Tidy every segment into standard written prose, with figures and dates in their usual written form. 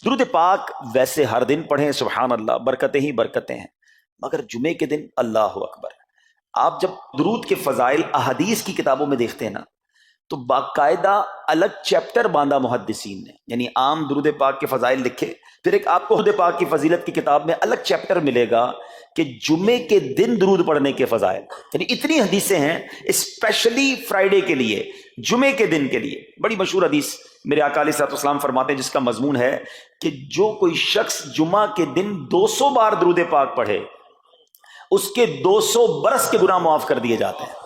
درود پاک ویسے ہر دن پڑھیں، سبحان اللہ، برکتیں ہی برکتیں ہیں، مگر جمعے کے دن اللہ اکبر۔ آپ جب درود کے فضائل احادیث کی کتابوں میں دیکھتے ہیں نا، تو باقاعدہ الگ چیپٹر باندھا محدثین نے، یعنی عام درود پاک کے فضائل لکھے، پھر ایک آپ کو درود پاک کی فضیلت کی کتاب میں الگ چیپٹر ملے گا کہ جمعے کے دن درود پڑھنے کے فضائل، یعنی اتنی حدیثیں ہیں اسپیشلی فرائیڈے کے لیے، جمعے کے دن کے لیے۔ بڑی مشہور حدیث میرے آقا علیہ الصلوۃ والسلام فرماتے ہیں، جس کا مضمون ہے کہ جو کوئی شخص جمعہ کے دن 200 بار درود پاک پڑھے، اس کے 200 برس کے گناہ معاف کر دیے جاتے ہیں۔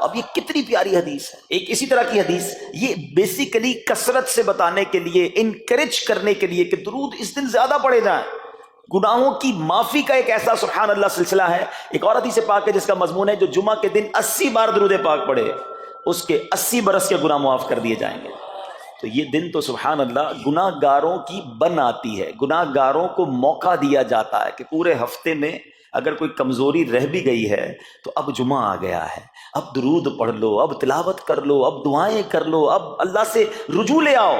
اب یہ کتنی پیاری حدیث ہے۔ ایک اسی طرح کی حدیث، یہ بیسیکلی کثرت سے بتانے کے لیے، انکریج کرنے کے لیے کہ درود اس دن زیادہ پڑھے جائیں، گناہوں کی معافی کا ایک ایسا سبحان اللہ سلسلہ ہے۔ ایک اور حدیث پاک ہے جس کا مضمون ہے جو جمعہ کے دن 80 بار درود پاک پڑھے، اس کے 80 برس کے گناہ معاف کر دیے جائیں گے۔ تو یہ دن تو سبحان اللہ گناہ گاروں کی بن آتی ہے، گناہ گاروں کو موقع دیا جاتا ہے کہ پورے ہفتے میں اگر کوئی کمزوری رہ بھی گئی ہے تو اب جمعہ آ گیا ہے، اب درود پڑھ لو، اب تلاوت کر لو، اب دعائیں کر لو، اب اللہ سے رجوع لے آؤ۔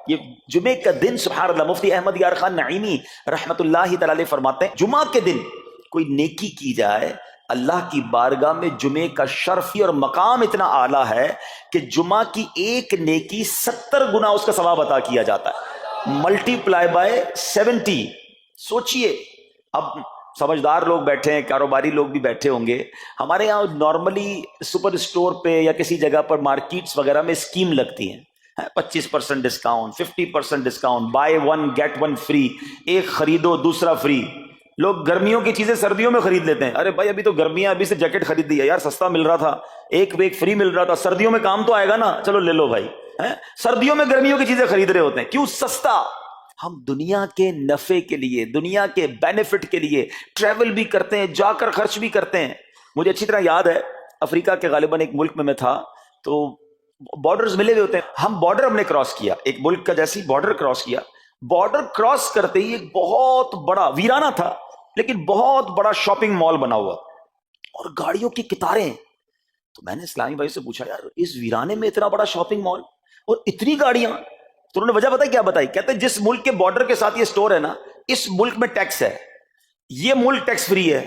یہ جمعے کا دن سبحان اللہ، مفتی احمد یار خان نعیمی رحمت اللہ تعالی علیہ فرماتے ہیں جمعہ کے دن کوئی نیکی کی جائے، اللہ کی بارگاہ میں جمعے کا شرف اور مقام اتنا اعلیٰ ہے کہ جمعہ کی ایک نیکی 70 گنا اس کا ثواب عطا کیا جاتا ہے، ملٹی پلائی بائی 70۔ سوچئے، اب سمجھدار لوگ بیٹھے ہیں، کاروباری لوگ بھی بیٹھے ہوں گے، ہمارے یہاں نارملی سپر اسٹور پہ یا کسی جگہ پر مارکیٹس وغیرہ میں اسکیم لگتی ہیں، 25% discount, 50% discount, buy one get one free, ایک خریدو دوسرا فری۔ لوگ گرمیوں کی چیزیں سردیوں میں خرید لیتے ہیں، ارے بھائی ابھی تو گرمیاں، ابھی سے جیکٹ خرید دی ہے یار، سستا مل رہا تھا، ایک فری مل رہا تھا، سردیوں میں کام تو آئے گا نا، چلو لے لو بھائی۔ سردیوں میں گرمیوں کی چیزیں خرید رہے ہوتے ہیں، کیوں؟ سستا۔ ہم دنیا کے نفع کے لیے، دنیا کے بینیفٹ کے لیے ٹریول بھی کرتے ہیں، جا کر خرچ بھی کرتے ہیں۔ مجھے اچھی طرح یاد ہے، افریقہ کے غالباً ایک ملک میں میں تھا، تو بارڈرز ملے ہوئے ہوتے ہیں، ہم بارڈر ہم نے کراس کیا، ایک ملک کا جیسی بارڈر کراس کیا، بارڈر کراس کرتے ہی ایک بہت بڑا، ویرانہ تھا لیکن بہت بڑا شاپنگ مال بنا ہوا اور گاڑیوں کی قطاریں۔ تو میں نے اسلامی بھائی سے پوچھا، یار اس ویرانے میں اتنا بڑا شاپنگ مال اور اتنی گاڑیاں؟ تو انہوں نے وجہ بتائی، کیا بتائی؟ کہتے ہیں جس ملک کے بارڈر کے ساتھ یہ سٹور ہے نا، اس ملک میں ٹیکس ہے، یہ ملک ٹیکس فری ہے۔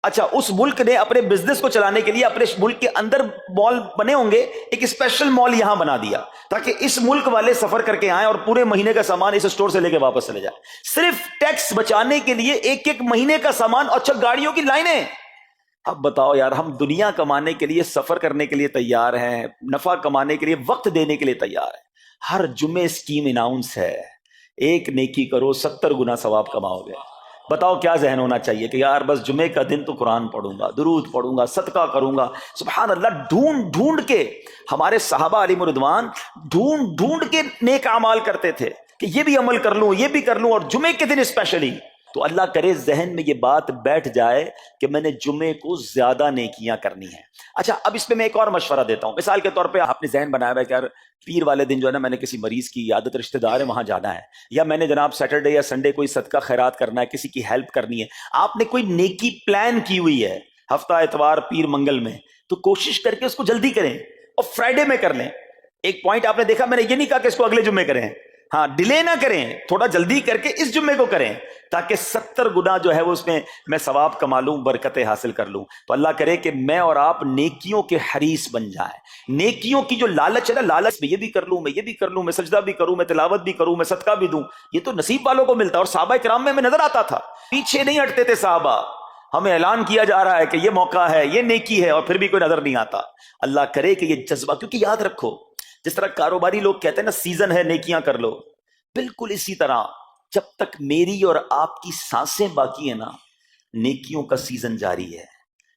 اچھا، اس ملک نے اپنے بزنس کو چلانے کے لیے اپنے ملک کے اندر مال بنے ہوں گے، ایک اسپیشل مال یہاں بنا دیا تاکہ اس ملک والے سفر کر کے آئیں اور پورے مہینے کا سامان اس سٹور سے لے کے واپس چلے جائیں، صرف ٹیکس بچانے کے لیے ایک مہینے کا سامان۔ اچھا، گاڑیوں کی لائنیں۔ اب بتاؤ یار، ہم دنیا کمانے کے لیے، سفر کرنے کے لیے تیار ہیں، نفع کمانے کے لیے وقت دینے کے لیے تیار ہیں، ہر جمعے اسکیم اناؤنس ہے، ایک نیکی کرو 70 گنا ثواب کماؤ گے۔ بتاؤ کیا ذہن ہونا چاہیے کہ یار بس جمعے کا دن تو قرآن پڑھوں گا، درود پڑھوں گا، صدقہ کروں گا۔ سبحان اللہ، ڈھونڈ ڈھونڈ کے ہمارے صحابہ علیہ مردوان ڈھونڈ ڈھونڈ کے نیک اعمال کرتے تھے کہ یہ بھی عمل کر لوں، یہ بھی کر لوں، اور جمعے کے دن اسپیشلی۔ تو اللہ کرے ذہن میں یہ بات بیٹھ جائے کہ میں نے جمعے کو زیادہ نیکیاں کرنی ہیں۔ اچھا، اب اس پہ میں ایک اور مشورہ دیتا ہوں۔ مثال کے طور پہ آپ نے ذہن بنایا ہوا ہے کہ یار پیر والے دن جو ہے نا، میں نے کسی مریض کی عیادت، رشتہ دار ہے وہاں جانا ہے، یا میں نے جناب سیٹرڈے یا سنڈے کوئی صدقہ خیرات کرنا ہے، کسی کی ہیلپ کرنی ہے، آپ نے کوئی نیکی پلان کی ہوئی ہے ہفتہ اتوار پیر منگل میں، تو کوشش کر کے اس کو جلدی کریں اور فرائیڈے میں کر لیں۔ ایک پوائنٹ آپ نے دیکھا، میں نے یہ نہیں کہا کہ اس کو اگلے جمعے کریں، ہاں ڈیلے نہ کریں، تھوڑا جلدی کر کے اس جمعے کو کریں تاکہ 70 گنا جو ہے وہ اس میں ثواب کما لوں، برکتیں حاصل کر لوں۔ تو اللہ کرے کہ میں اور آپ نیکیوں کے حریص بن جائیں۔ نیکیوں کی جو لالچ ہے نا، لالچ میں یہ بھی کر لوں، میں یہ بھی کر لوں، میں سجدہ بھی کروں، میں تلاوت بھی کروں، میں صدقہ بھی دوں، یہ تو نصیب والوں کو ملتا ہے۔ اور صحابہ کرام میں ہمیں نظر آتا تھا، پیچھے نہیں ہٹتے تھے صحابہ، ہمیں اعلان کیا جا رہا ہے کہ یہ موقع ہے، یہ نیکی ہے، اور پھر بھی کوئی نظر نہیں آتا۔ اللہ کرے کہ یہ جذبہ، کیونکہ یاد رکھو، جس طرح کاروباری لوگ کہتے ہیں نا سیزن ہے نیکیاں کر لو، بالکل اسی طرح جب تک میری اور آپ کی سانسیں باقی ہیں نا، نیکیوں کا سیزن جاری ہے۔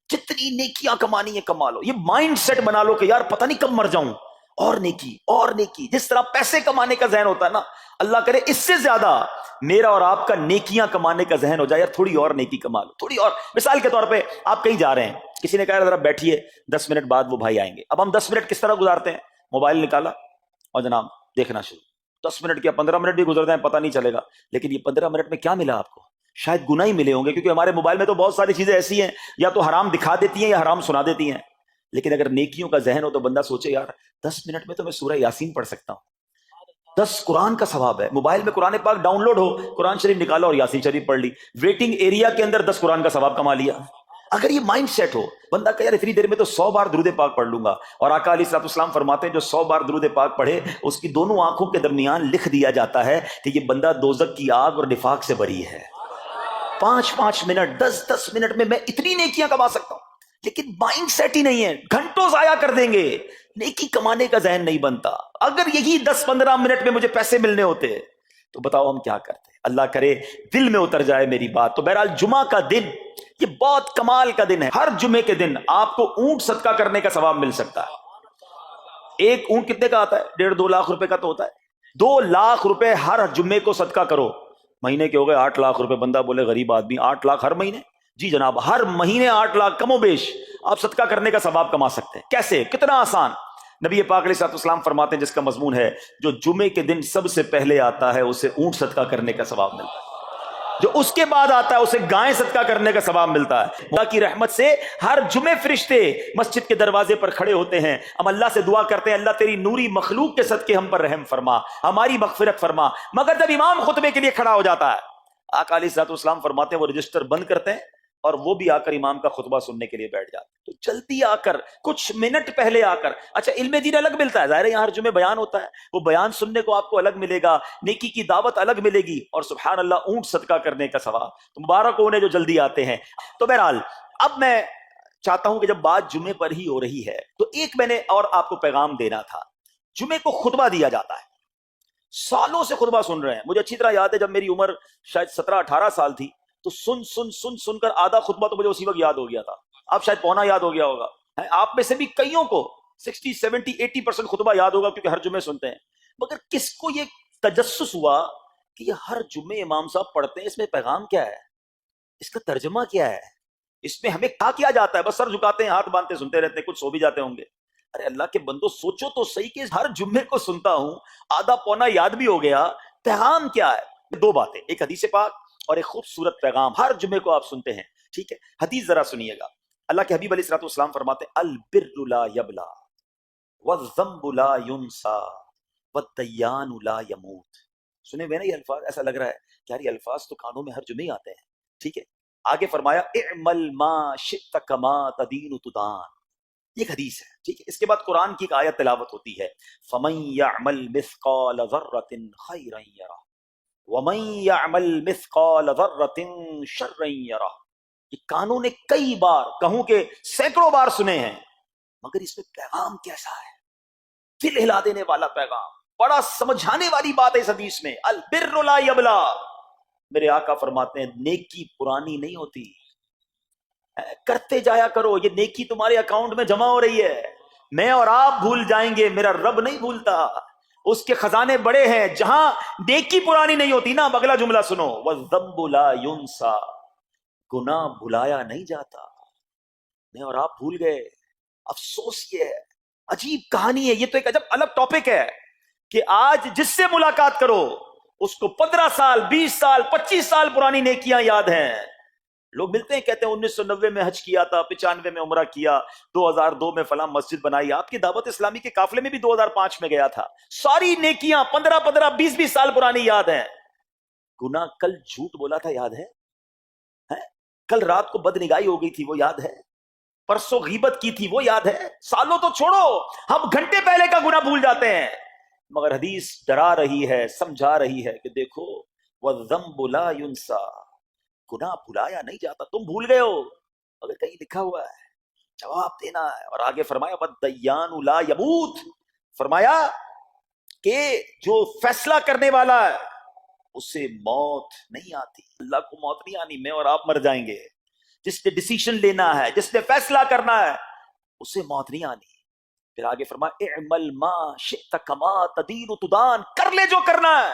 جتنی نیکیاں کمانی ہے کما لو، یہ مائنڈ سیٹ بنا لو کہ یار پتہ نہیں کب مر جاؤں، اور نیکی اور نیکی۔ جس طرح پیسے کمانے کا ذہن ہوتا ہے نا، اللہ کرے اس سے زیادہ میرا اور آپ کا نیکیاں کمانے کا ذہن ہو جائے، یار تھوڑی اور نیکی کما لو، تھوڑی اور۔ مثال کے طور پہ آپ کہیں جا رہے ہیں، کسی نے کہا ذرا بیٹھیے 10 منٹ بعد وہ بھائی آئیں گے۔ اب ہم 10 منٹ کس طرح گزارتے ہیں؟ موبائل نکالا اور جناب دیکھنا شروع، 10 منٹ کیا 15 منٹ بھی گزر جائیں پتہ نہیں چلے گا، لیکن یہ 15 منٹ میں کیا ملا آپ کو؟ شاید گناہ ہی ملے ہوں گے، کیونکہ ہمارے موبائل میں تو بہت ساری چیزیں ایسی ہیں یا تو حرام دکھا دیتی ہیں یا حرام سنا دیتی ہیں۔ لیکن اگر نیکیوں کا ذہن ہو تو بندہ سوچے یار 10 منٹ میں تو میں سورہ یاسین پڑھ سکتا ہوں، 10 قرآن کا ثواب ہے. موبائل میں قرآن پاک ڈاؤن لوڈ ہو, قرآن شریف نکالا اور یاسین شریف پڑھ لی, ویٹنگ ایریا کے اندر 10 قرآن کا ثواب کما لیا. اگر یہ مائنڈ سیٹ ہو, بندہ کہ یار اتنی دیر میں تو 100 بار درود پاک پڑھ لوں گا, اور آقا علیہ الصلوۃ والسلام فرماتے ہیں جو 100 بار درود پاک پڑھے اس کی دونوں آنکھوں کے درمیان لکھ دیا جاتا ہے کہ یہ بندہ دوزخ کی آگ اور نفاق سے بری ہے. 5 منٹ 10 منٹ میں میں اتنی نیکیاں کما سکتا ہوں, لیکن مائنڈ سیٹ ہی نہیں ہے, گھنٹوں ضائع کر دیں گے, نیکی کمانے کا ذہن نہیں بنتا. اگر یہی 10-15 منٹ میں مجھے پیسے ملنے ہوتے تو بتاؤ ہم کیا کرتے. اللہ کرے دل میں اتر جائے میری بات. تو بہرحال جمعہ کا دن یہ بہت کمال کا دن ہے. ہر جمعے کے دن آپ کو اونٹ صدقہ کرنے کا ثواب مل سکتا ہے. ایک اونٹ کتنے کا آتا ہے؟ 1.5-2 لاکھ روپے کا تو ہوتا ہے. 2 لاکھ روپے ہر جمعے کو صدقہ کرو, مہینے کے ہو گئے 8 لاکھ روپے. بندہ بولے غریب آدمی 8 لاکھ ہر مہینے؟ جی جناب, ہر مہینے 8 لاکھ کم و بیش آپ صدقہ کرنے کا ثواب کما سکتے ہیں. کیسے؟ کتنا آسان. نبی پاک علیہ الصلوۃ والسلام فرماتے ہیں, جس کا مضمون ہے جو جمعے کے دن سب سے پہلے آتا ہے اسے اونٹ صدقہ کرنے کا ثواب ملتا ہے, جو اس کے بعد آتا ہے اسے گائے صدقہ کرنے کا ثواب ملتا ہے. اللہ کی رحمت سے ہر جمعے فرشتے مسجد کے دروازے پر کھڑے ہوتے ہیں, ہم اللہ سے دعا کرتے ہیں اللہ تیری نوری مخلوق کے صدقے ہم پر رحم فرما, ہماری مغفرت فرما. مگر جب امام خطبے کے لیے کھڑا ہو جاتا ہے, آقا علیہ الصلوۃ والسلام فرماتے ہیں وہ رجسٹر بند کرتے ہیں اور وہ بھی آ کر امام کا خطبہ سننے کے لیے بیٹھ جاتے ہیں. تو جلدی آ کر, کچھ منٹ پہلے آ کر. اچھا, علم دین الگ ملتا ہے, ظاہر ہے یہاں ہر جمعے بیان ہوتا ہے, وہ بیان سننے کو آپ کو الگ ملے گا, نیکی کی دعوت الگ ملے گی, اور سبحان اللہ اونٹ صدقہ کرنے کا ثواب. تو مبارک ہونے جو جلدی آتے ہیں. تو بہرحال اب میں چاہتا ہوں کہ جب بات جمعے پر ہی ہو رہی ہے تو ایک میں نے اور آپ کو پیغام دینا تھا. جمعے کو خطبہ دیا جاتا ہے, سالوں سے خطبہ سن رہے ہیں. مجھے اچھی طرح یاد ہے جب میری عمر شاید 17-18 سال تھی تو سن کر آدھا خطبہ تو مجھے اسی وقت یاد ہو گیا تھا. اب شاید پونا یاد ہو گیا ہوگا. آپ میں سے بھی کئیوں کو 60-70-80% خطبہ یاد ہوگا کیونکہ ہر جمعے سنتے ہیں. مگر کس کو یہ تجسس ہوا کہ یہ ہر جمعے امام صاحب پڑھتے ہیں, اس میں پیغام کیا ہے, اس کا ترجمہ کیا ہے, اس میں ہمیں کیا جاتا ہے؟ بس سر جھکاتے ہیں, ہاتھ باندھتے سنتے رہتے ہیں, کچھ سو بھی جاتے ہوں گے. ارے اللہ کے بندو سوچو تو صحیح کہ ہر جمعے کو سنتا ہوں, آدھا پونا یاد بھی ہو گیا, پیغام کیا ہے؟ 2 باتیں, ایک حدیث پاک اور ایک خوبصورت پیغام. ہر جمعے کو آپ سنتے ہیں, ٹھیک ہے. حدیث ذرا سنیے گا. اللہ کے حبیب علیہ الصلوۃ والسلام فرماتے ہیں البر لا یبلا والذنب لا ینسا والدیان لا یموت. سنے ہوئے نا یہ الفاظ؟ ایسا لگ رہا ہے کہ یار یہ الفاظ تو کانوں میں ہر جمعے آتے ہیں, ٹھیک ہے. آگے فرمایا اعمل ما شئت کما تدین تدان. یہ ایک حدیث ہے, ٹھیک ہے. اس کے بعد قرآن کی ایک آیت تلاوت ہوتی ہے, فمن یعمل مثقال ذرۃ خیرا یرہ ومن یعمل مثقال ذرۃ شرا یرہ. یہ کانوں نے کئی بار, کہوں کہ سینکڑوں بار سنے ہیں, مگر اس میں پیغام کیسا ہے؟ دل ہلا دینے والا پیغام, بڑا سمجھانے والی بات ہے اس حدیث میں. البر لا یبلا. میرے آقا فرماتے ہیں نیکی پرانی نہیں ہوتی, کرتے جایا کرو, یہ نیکی تمہارے اکاؤنٹ میں جمع ہو رہی ہے. میں اور آپ بھول جائیں گے, میرا رب نہیں بھولتا, اس کے خزانے بڑے ہیں. جہاں نیکی پرانی نہیں ہوتی نا, اگلا جملہ سنو, والذنب لا ینسا, گناہ بھلایا نہیں جاتا. میں اور آپ بھول گئے, افسوس یہ ہے. عجیب کہانی ہے, یہ تو ایک عجب الگ ٹاپک ہے کہ آج جس سے ملاقات کرو اس کو 15 سال 20 سال 25 سال پرانی نیکیاں یاد ہیں. لوگ ملتے ہیں کہتے ہیں 1990 میں حج کیا تھا, 95 میں عمرہ کیا, 2002 میں فلاں مسجد بنائی. آپ کی دعوت اسلامی کے قافلے میں بھی 2005 میں گیا تھا. ساری نیکیاں 15 20 سال پرانی یاد ہیں. گناہ کل جھوٹ بولا تھا یاد ہے, کل رات کو بد نگاہی ہو گئی تھی وہ یاد ہے, پرسوں غیبت کی تھی وہ یاد ہے. سالوں تو چھوڑو, ہم گھنٹے پہلے کا گناہ بھول جاتے ہیں. مگر حدیث ڈرا رہی ہے, سمجھا رہی ہے کہ دیکھو والذنب لا ینسا, گناہ بھلایا نہیں جاتا. تم بھول گئے ہو, اگر کہیں لکھا ہوا ہے جواب دینا ہے. اور آگے فرمایا والدیان لا یموت, فرمایا کہ جو فیصلہ کرنے والا ہے اسے موت نہیں آتی. اللہ کو موت نہیں آنی, میں اور آپ مر جائیں گے. جس نے ڈیسیشن لینا ہے, جس نے فیصلہ کرنا ہے, اسے موت نہیں آنی. پھر آگے فرمایا اعمل ما شئت کما تدین تدان, کر لے جو کرنا ہے,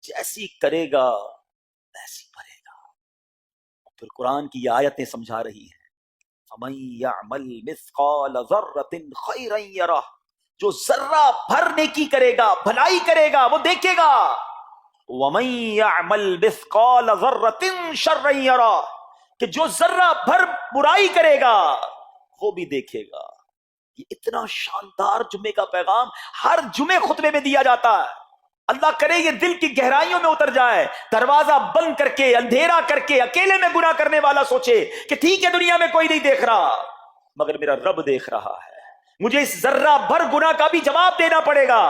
جیسی کرے گا ویسی بھرے گا. پھر قرآن کی یہ آیتیں سمجھا رہی ہیں فمن یعمل مثقال ذرۃ خیرا یرہ, جو ذرہ بھر نیکی کرے گا, بھلائی کرے گا, وہ دیکھے گا. ومن یعمل مثقال ذرۃ شرا یرہ, کہ جو ذرہ بھر برائی کرے گا وہ بھی دیکھے گا. یہ اتنا شاندار جمعے کا پیغام ہر جمعے خطبے میں دیا جاتا ہے. اللہ کرے یہ دل کی گہرائیوں میں اتر جائے، دروازہ بند کر کے، اندھیرا کر کے، اکیلے میں گناہ کرنے والا سوچے کہ ٹھیک ہے دنیا میں کوئی نہیں دیکھ رہا مگر میرا رب دیکھ رہا ہے، مجھے اس ذرہ بھر گناہ کا بھی جواب دینا پڑے گا۔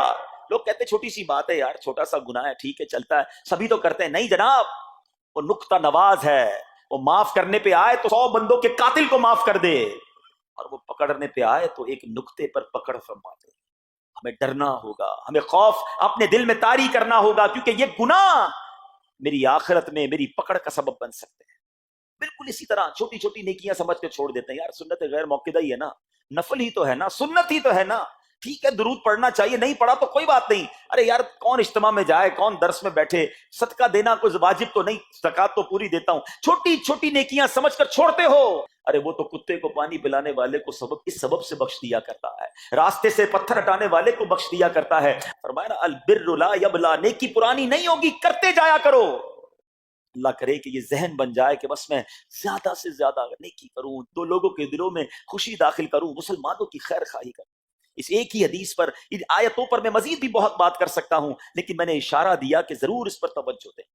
لوگ کہتے ہیں چھوٹی سی بات ہے یار، چھوٹا سا گناہ ہے، ٹھیک ہے چلتا ہے، سبھی تو کرتے ہیں۔ نہیں جناب، وہ نقطہ نواز ہے، وہ معاف کرنے پہ آئے تو 100 بندوں کے قاتل کو معاف کر دے، اور وہ پکڑنے پہ آئے تو ایک نقطے پر پکڑ فرما دے۔ ہمیں ڈرنا ہوگا، ہمیں خوف اپنے دل میں طاری کرنا ہوگا، کیونکہ یہ گناہ میری آخرت میں میری پکڑ کا سبب بن سکتے ہیں۔ بالکل اسی طرح چھوٹی چھوٹی نیکیاں سمجھ کے چھوڑ دیتے ہیں، یار سنت غیر موقدہ ہی ہے نا، نفل ہی تو ہے نا، سنت ہی تو ہے نا، ٹھیک ہے درود پڑھنا چاہیے، نہیں پڑھا تو کوئی بات نہیں، ارے یار کون اجتماع میں جائے، کون درس میں بیٹھے، صدقہ دینا کوئی واجب تو نہیں، زکات تو پوری دیتا ہوں، چھوٹی چھوٹی نیکیاں سمجھ کر چھوڑتے ہو، ارے وہ تو کتے کو پانی پلانے والے کو اس سبب سے بخش دیا کرتا ہے، راستے سے پتھر ہٹانے والے کو بخش دیا کرتا ہے۔ فرمایا نا البر لا یبلا، نیکی پرانی نہیں ہوگی، کرتے جایا کرو۔ اللہ کرے کہ یہ ذہن بن جائے کہ بس میں زیادہ سے زیادہ نیکی کروں، دو لوگوں کے دلوں میں خوشی داخل کروں، مسلمانوں کی خیر خواہی کروں۔ اس ایک ہی حدیث پر، ان آیتوں پر میں مزید بھی بہت بات کر سکتا ہوں، لیکن میں نے اشارہ دیا کہ ضرور اس پر توجہ دیں۔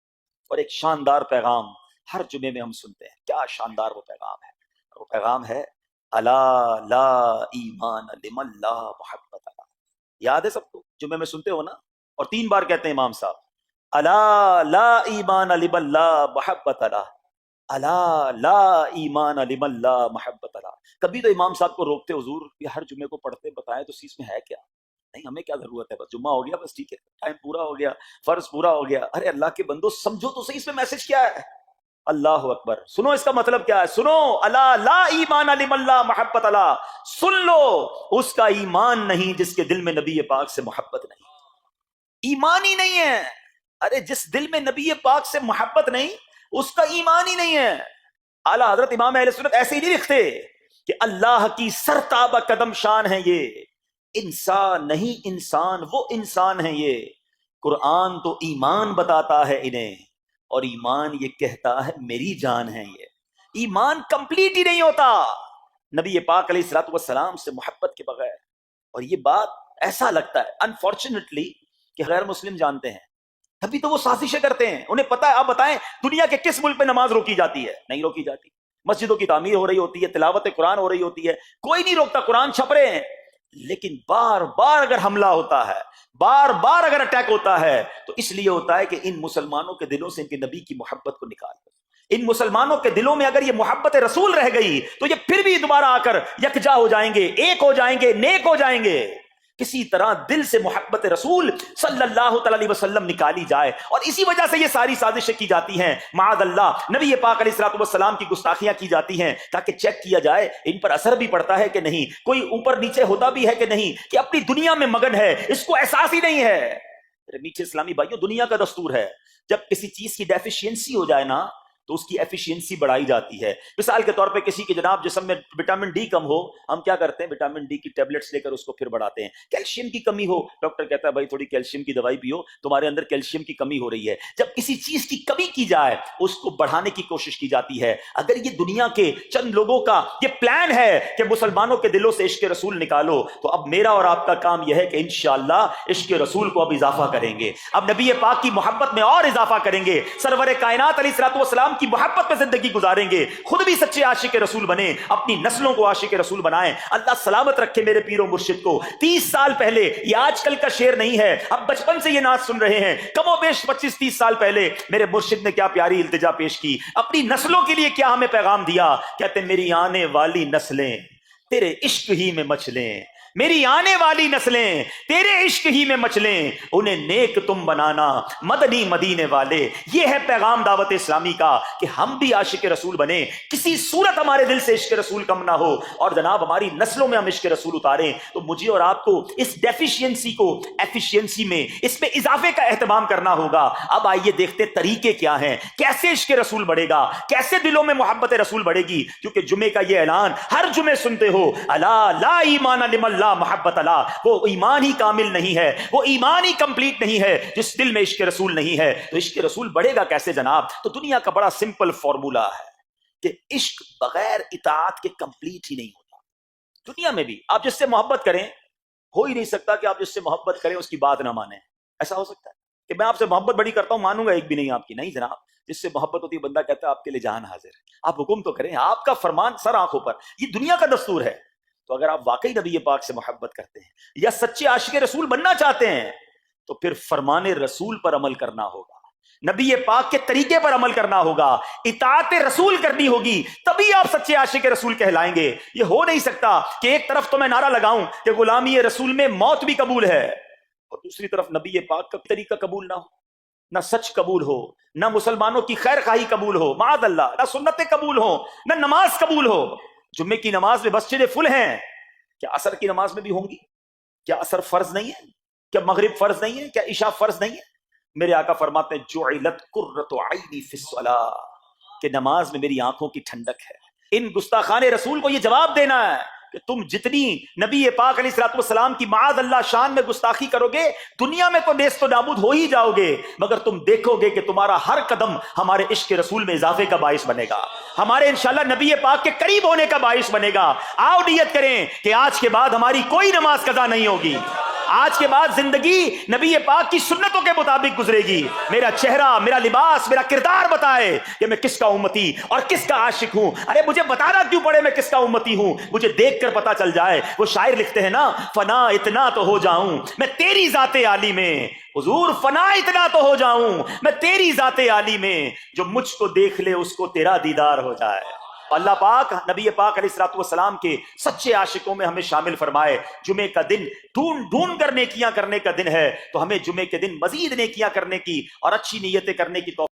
اور ایک شاندار پیغام ہر جمعے میں ہم سنتے ہیں، کیا شاندار وہ پیغام ہے، وہ پیغام ہے الا لا ایمان لمن لا محبت له۔ یاد ہے سب کو، جمعے میں سنتے ہو نا، اور 3 بار کہتے ہیں امام صاحب، الا لا ایمان لمن لا محبت له، الا لا ایمان لمن لا محبت له۔ کبھی تو امام صاحب کو روکتے، حضور یہ ہر جمعے کو پڑھتے بتائیں تو اس میں ہے کیا؟ نہیں ہمیں کیا ضرورت ہے، بس جمعہ ہو گیا، بس ٹھیک ہے، ٹائم پورا ہو گیا، فرض پورا ہو گیا۔ ارے اللہ کے بندو سمجھو تو صحیح، اس میں میسج کیا ہے؟ اللہ اکبر، سنو اس کا مطلب کیا ہے، سنو، الا لا ایمان لمن لا محبت له، سن لو اس کا ایمان نہیں جس کے دل میں نبی پاک سے محبت نہیں، ایمان ہی نہیں ہے۔ ارے جس دل میں نبی پاک سے محبت نہیں، اس کا ایمان ہی نہیں ہے۔ اعلیٰ حضرت امام اہل سنت ایسے ہی نہیں لکھتے کہ اللہ کی سرتابہ قدم شان ہے یہ، انسان نہیں انسان، وہ انسان ہے یہ، قرآن تو ایمان بتاتا ہے انہیں، اور ایمان یہ کہتا ہے میری جان ہے یہ۔ ایمان کمپلیٹ ہی نہیں ہوتا نبی پاک علیہ الصلوۃ والسلام سے محبت کے بغیر۔ اور یہ بات ایسا لگتا ہے انفارچونیٹلی کہ غیر مسلم جانتے ہیں، تبھی تو وہ سازشیں کرتے ہیں، انہیں پتا ہے۔ آپ بتائیں دنیا کے کس ملک میں نماز روکی جاتی ہے؟ نہیں روکی جاتی، مسجدوں کی تعمیر ہو رہی ہوتی ہے، تلاوت قرآن ہو رہی ہوتی ہے، کوئی نہیں روکتا، قرآن چھپ رہے ہیں، لیکن بار بار اگر حملہ ہوتا ہے، بار بار اگر اٹیک ہوتا ہے، تو اس لیے ہوتا ہے کہ ان مسلمانوں کے دلوں سے ان کے نبی کی محبت کو نکال دو۔ ان مسلمانوں کے دلوں میں اگر یہ محبت رسول رہ گئی تو یہ پھر بھی دوبارہ آ کر یکجا ہو جائیں گے، ایک ہو جائیں گے، نیک ہو جائیں گے۔ کسی طرح دل سے محبت رسول صلی اللہ تعالی علیہ وسلم نکالی جائے، اور اسی وجہ سے یہ ساری سازشیں کی جاتی ہیں، معاذ اللہ نبی پاک علیہ الصلوۃ والسلام کی گستاخیاں کی جاتی ہیں، تاکہ چیک کیا جائے ان پر اثر بھی پڑتا ہے کہ نہیں، کوئی اوپر نیچے ہوتا بھی ہے کہ نہیں، کہ اپنی دنیا میں مگن ہے، اس کو احساس ہی نہیں ہے۔ میرے میٹھے اسلامی بھائیوں، دنیا کا دستور ہے جب کسی چیز کی ڈیفیشینسی ہو جائے نا تو اس کی ایفیشینسی بڑھائی جاتی ہے۔ مثال کے طور پہ کسی کے جناب جسم میں وٹامن ڈی کم ہو، ہم کیا کرتے ہیں، وٹامن ڈی کی ٹیبلٹس لے کر اس کو پھر بڑھاتے ہیں۔ کیلشیم کی کمی ہو، ڈاکٹر کہتا ہے بھائی تھوڑی کیلشیم کی دوائی پیو، تمہارے اندر کیلشیم کی کمی ہو رہی ہے۔ جب کسی چیز کی کمی کی جائے اس کو بڑھانے کی کوشش کی جاتی ہے۔ اگر یہ دنیا کے چند لوگوں کا یہ پلان ہے کہ مسلمانوں کے دلوں سے عشق رسول نکالو، تو اب میرا اور آپ کا کام یہ ہے کہ انشاءاللہ عشق رسول کو اب اضافہ کریں گے، اب نبی پاک کی محبت میں اور اضافہ کریں گے، سرور کائنات علیہ الصلوۃ والسلام کی محبت میں زندگی گزاریں گے، خود بھی سچے عاشق رسول بنیں، اپنی نسلوں کو عاشق رسول بنائیں۔ اللہ سلامت رکھے میرے پیر و مرشد کو۔ 30 سال پہلے، یہ آج کل کا شعر نہیں ہے، اب بچپن سے یہ نعت سن رہے ہیں، کم و بیش 25-30 سال پہلے میرے مرشد نے کیا پیاری التجا پیش کی، اپنی نسلوں کے لیے کیا ہمیں پیغام دیا۔ کہتے میری آنے والی نسلیں تیرے عشق ہی میں مچلیں، میری آنے والی نسلیں تیرے عشق ہی میں مچلیں، انہیں نیک تم بنانا مدنی مدینے والے۔ یہ ہے پیغام دعوت اسلامی کا کہ ہم بھی عاشق رسول بنیں، کسی صورت ہمارے دل سے عشق رسول کم نہ ہو، اور جناب ہماری نسلوں میں ہم عشق رسول اتاریں۔ تو مجھے اور آپ کو اس ڈیفیشینسی کو ایفیشینسی میں، اس میں اضافے کا اہتمام کرنا ہوگا۔ اب آئیے دیکھتے طریقے کیا ہیں، کیسے عشق رسول بڑھے گا، کیسے دلوں میں محبت رسول بڑھے گی، کیونکہ جمعے کا یہ اعلان ہر جمعے سنتے ہو، الا لا ایمان لمن لا محبت له، وہ ایمان ہی کامل نہیں ہے، وہ ایمان ہی کمپلیٹ نہیں ہے جس دل میں عشق رسول نہیں ہے۔ تو عشق رسول بڑھے گا کیسے جناب؟ تو دنیا کا بڑا سمپل فارمولا ہے کہ عشق بغیر اطاعت کے کمپلیٹ ہی نہیں ہوتا۔ دنیا میں بھی آپ جس سے محبت کریں، ہو ہی نہیں سکتا کہ آپ جس سے محبت کریں اس کی بات نہ مانیں، ایسا ہو سکتا ہے؟ کہ میں آپ سے محبت بڑی کرتا ہوں، مانوں گا ایک بھی نہیں آپ کی. نہیں جناب، جس سے محبت ہوتی ہے بندہ کہتا ہے آپ کے لیے جان حاضر ہے، آپ حکم تو کریں، آپ کا فرمان سر آنکھوں پر. یہ دنیا کا دستور ہے. تو اگر آپ واقعی نبی پاک سے محبت کرتے ہیں یا سچے عاشق رسول بننا چاہتے ہیں تو پھر فرمان رسول پر عمل کرنا ہوگا، نبی پاک کے طریقے پر عمل کرنا ہوگا، اطاعت رسول کرنی ہوگی، تبھی آپ سچے عاشق رسول کہلائیں گے. یہ ہو نہیں سکتا کہ ایک طرف تو میں نعرہ لگاؤں کہ غلامی رسول میں موت بھی قبول ہے اور دوسری طرف نبی پاک کا طریقہ قبول نہ ہو، نہ سچ قبول ہو، نہ مسلمانوں کی خیر خواہی قبول ہو، معاذ اللہ، نہ سنتیں قبول ہو، نہ نماز قبول ہو. جمعے کی نماز میں مسجدیں فل ہیں، کیا عصر کی نماز میں بھی ہوں گی؟ کیا عصر فرض نہیں ہے؟ کیا مغرب فرض نہیں ہے؟ کیا عشاء فرض نہیں ہے؟ میرے آقا فرماتے ہیں جعلت قرۃ عینی فی الصلاۃ، کہ نماز میں میری آنکھوں کی ٹھنڈک ہے. ان گستاخان رسول کو یہ جواب دینا ہے کہ تم جتنی نبی پاک علیہ الصلوۃ والسلام کی معاذ اللہ شان میں گستاخی کرو گے، دنیا میں تو نیست و نابود ہو ہی جاؤ گے، مگر تم دیکھو گے کہ تمہارا ہر قدم ہمارے عشق رسول میں اضافے کا باعث بنے گا، ہمارے انشاءاللہ نبی پاک کے قریب ہونے کا باعث بنے گا. آؤ نیت کریں کہ آج کے بعد ہماری کوئی نماز قضا نہیں ہوگی، آج کے بعد زندگی نبی پاک کی سنتوں کے مطابق گزرے گی. میرا چہرہ، میرا لباس، میرا کردار بتائے کہ میں کس کا امتی اور کس کا عاشق ہوں. ارے مجھے بتانا کیوں پڑے میں کس کا امتی ہوں، مجھے دیکھ کر پتا چل جائے. وہ شاعر لکھتے ہیں نا، فنا اتنا تو ہو جاؤں میں تیری ذات عالی میں، حضور فنا اتنا تو ہو جاؤں میں تیری ذات عالی میں، جو مجھ کو دیکھ لے اس کو تیرا دیدار ہو جائے. اللہ پاک نبی پاک علیہ الصلوۃ والسلام کے سچے عاشقوں میں ہمیں شامل فرمائے. جمعے کا دن ڈھونڈ کر نیکیاں کرنے کا دن ہے، تو ہمیں جمعے کے دن مزید نیکیاں کرنے کی اور اچھی نیتیں کرنے کی توفیق